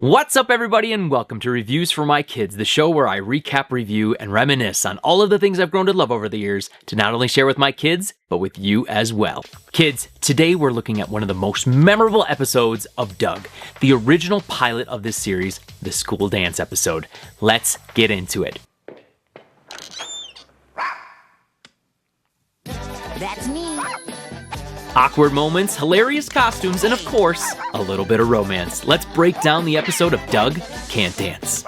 What's up, everybody, and welcome to Reviews for My Kids, the show where I recap, review, and reminisce on all of the things I've grown to love over the years to not only share with my kids, but with you as well. Kids, today we're looking at one of the most memorable episodes of Doug, the original pilot of this series, the school dance episode. Let's get into it. That's me. Awkward moments, hilarious costumes, and of course, a little bit of romance. Let's break down the episode of Doug Can't Dance.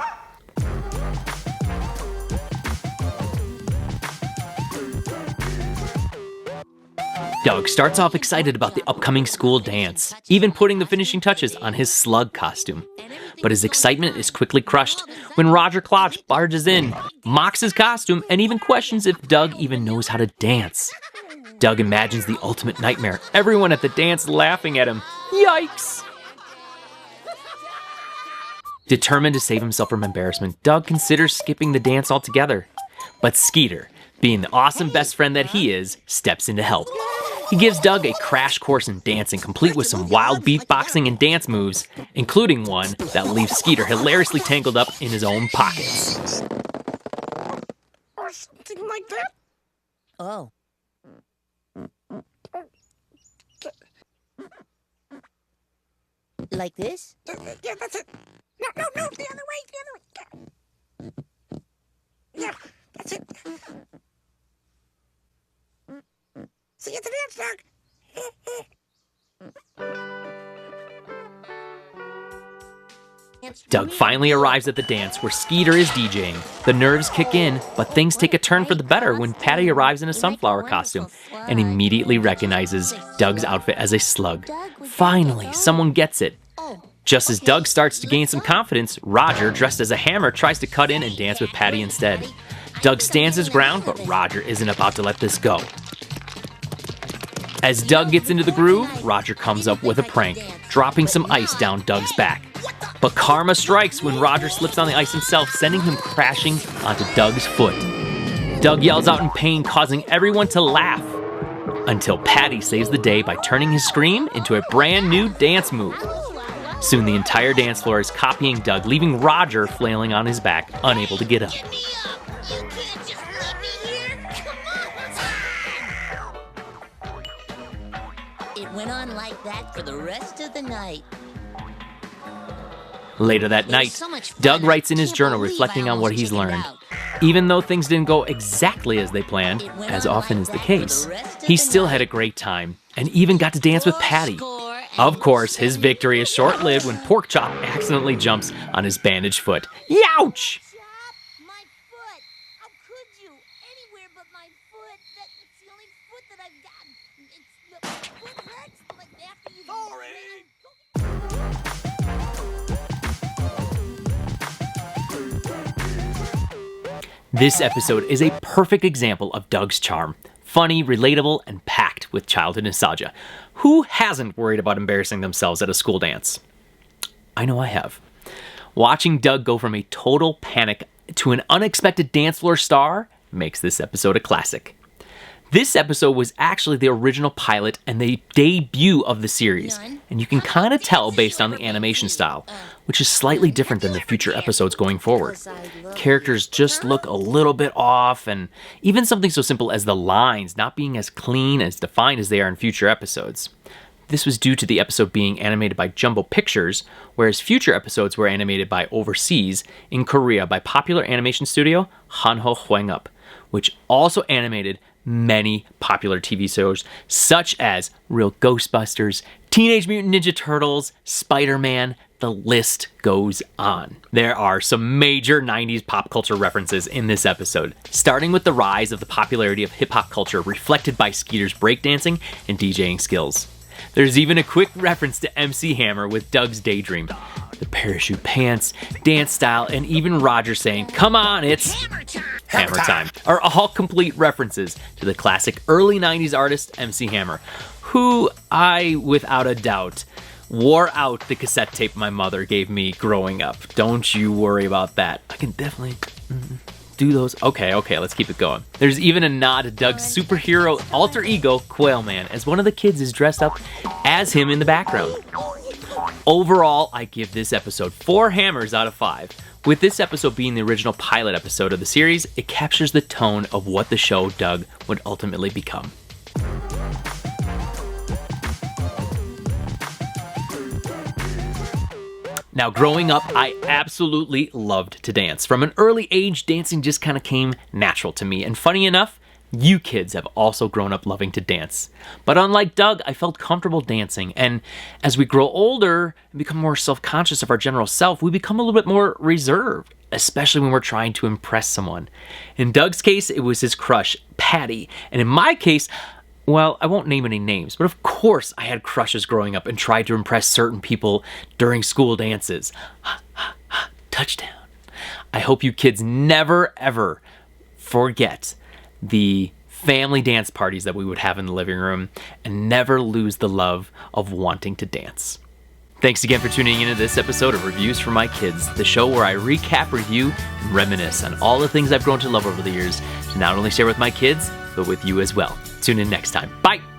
Doug starts off excited about the upcoming school dance, even putting the finishing touches on his slug costume. But his excitement is quickly crushed when Roger Klotch barges in, mocks his costume, and even questions if Doug even knows how to dance. Doug imagines the ultimate nightmare, everyone at the dance laughing at him. Yikes! Determined to save himself from embarrassment, Doug considers skipping the dance altogether. But Skeeter, being the awesome best friend that he is, steps in to help. He gives Doug a crash course in dancing, complete with some wild beatboxing and dance moves, including one that leaves Skeeter hilariously tangled up in his own pockets. Or something like that? Oh. Like this? Yeah, that's it. No, the other way. Yeah, that's it. See you at the dance, Doug. Doug finally arrives at the dance where Skeeter is DJing. The nerves kick in, but things take a turn for the better when Patty arrives in a sunflower costume and immediately recognizes Doug's outfit as a slug. Finally, someone gets it. Just as Doug starts to gain some confidence, Roger, dressed as a hammer, tries to cut in and dance with Patty instead. Doug stands his ground, but Roger isn't about to let this go. As Doug gets into the groove, Roger comes up with a prank, dropping some ice down Doug's back. But karma strikes when Roger slips on the ice himself, sending him crashing onto Doug's foot. Doug yells out in pain, causing everyone to laugh, until Patty saves the day by turning his scream into a brand new dance move. Soon the entire dance floor is copying Doug, leaving Roger flailing on his back, unable to get up. It went on like that for the rest of the night. Later that night, Doug writes in his journal reflecting on what he's learned. Even though things didn't go exactly as they planned, as often is the case, he still had a great time and even got to dance with Patty. Of course, his victory is short-lived when Porkchop accidentally jumps on his bandaged foot. Youch! My foot! How could you? Anywhere but my foot. It's the only foot that I've got. The foot hurts, but after you... This episode is a perfect example of Doug's charm. Funny, relatable, and packed with childhood nostalgia. Who hasn't worried about embarrassing themselves at a school dance? I know I have. Watching Doug go from a total panic to an unexpected dance floor star makes this episode a classic. This episode was actually the original pilot and the debut of the series, and you can kind of tell based on the animation style, which is slightly different than the future episodes going forward. Characters just look a little bit off, and even something so simple as the lines not being as clean as defined as they are in future episodes. This was due to the episode being animated by Jumbo Pictures, whereas future episodes were animated by overseas in Korea by popular animation studio Hanho Hwang-up, which also animated many popular TV shows such as Real Ghostbusters, Teenage Mutant Ninja Turtles, Spider-Man, the list goes on. There are some major 90s pop culture references in this episode, starting with the rise of the popularity of hip-hop culture reflected by Skeeter's breakdancing and DJing skills. There's even a quick reference to MC Hammer with Doug's Daydream. The parachute pants, dance style, and even Roger saying, "Come on, it's Hammer time," are all complete references to the classic early 90s artist MC Hammer, who I, without a doubt, wore out the cassette tape my mother gave me growing up. Don't you worry about that. I can definitely do those. Okay, let's keep it going. There's even a nod to Doug's superhero alter ego, Quail Man, as one of the kids is dressed up as him in the background. Overall, I give this episode 4 hammers out of 5. With this episode being the original pilot episode of the series, it captures the tone of what the show Doug would ultimately become. Now, growing up, I absolutely loved to dance. From an early age, dancing just kind of came natural to me. And funny enough, you kids have also grown up loving to dance. But unlike Doug, I felt comfortable dancing. And as we grow older and become more self-conscious of our general self, we become a little bit more reserved, especially when we're trying to impress someone. In Doug's case, it was his crush, Patty. And in my case, well, I won't name any names, but of course I had crushes growing up and tried to impress certain people during school dances. Touchdown. I hope you kids never, ever forget the family dance parties that we would have in the living room and never lose the love of wanting to dance. Thanks again for tuning into this episode of Reviews for My Kids, the show where I recap, review, and reminisce on all the things I've grown to love over the years to not only share with my kids, but with you as well. Tune in next time. Bye!